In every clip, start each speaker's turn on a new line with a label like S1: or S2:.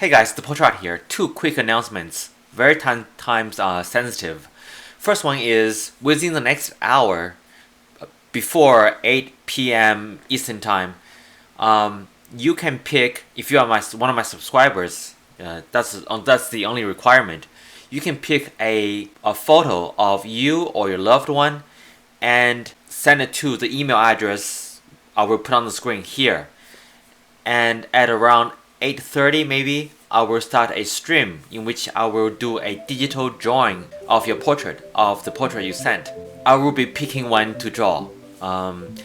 S1: Hey guys, the Portrait here. Two quick announcements, very time sensitive. First one is within the next hour, before 8 p.m. Eastern time, you can pick, if you are one of my subscribers. That's the only requirement. You can pick a photo of you or your loved one, and send it to the email address I will put on the screen here. And at around 8:30 maybe, I will start a stream in which I will do a digital drawing of your portrait, of the portrait you sent. I will be picking one to draw. And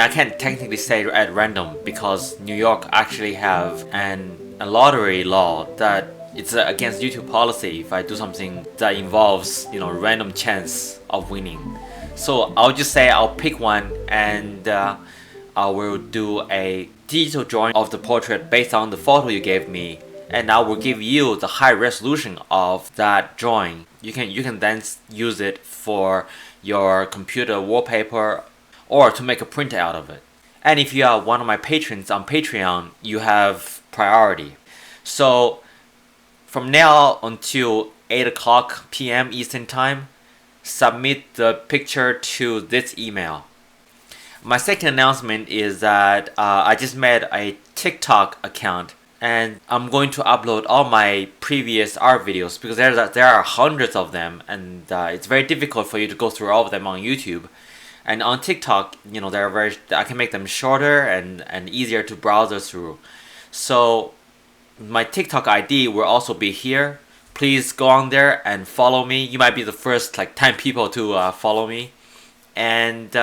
S1: I can't technically say at random because New York actually have a lottery law that it's against YouTube policy if I do something that involves random chance of winning. So I'll just say I'll pick one, and I will do a digital drawing of the portrait based on the photo you gave me, and I will give you the high resolution of that drawing. You can then use it for your computer wallpaper or to make a print out of it. And if you are one of my patrons on Patreon, you have priority. So from now until 8 o'clock p.m. Eastern time, submit the picture to this email. My second announcement is that I just made a TikTok account, and I'm going to upload all my previous art videos because there are hundreds of them, and it's very difficult for you to go through all of them on YouTube. And on TikTok, I can make them shorter and easier to browse through. So my TikTok ID will also be here. Please go on there and follow me. You might be the first 10 people to follow me. And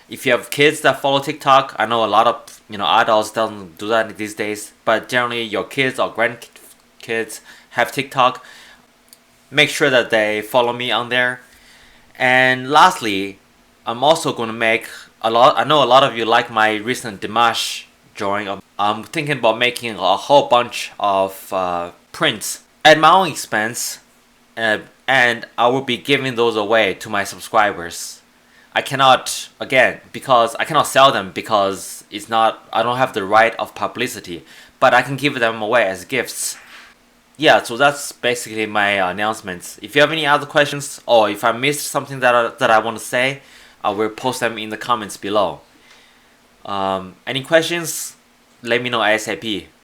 S1: if you have kids that follow TikTok, I know a lot of adults don't do that these days, but generally your kids or grandkids have TikTok. Make sure that they follow me on there. And lastly, I'm also going to make I know a lot of you like my recent Dimash drawing. I'm thinking about making a whole bunch of prints at my own expense, and I will be giving those away to my subscribers. I cannot sell them because I don't have the right of publicity, but I can give them away as gifts. Yeah, so that's basically my announcements. If you have any other questions, or if I missed something that I want to say, I will post them in the comments below. Any questions? Let me know ASAP.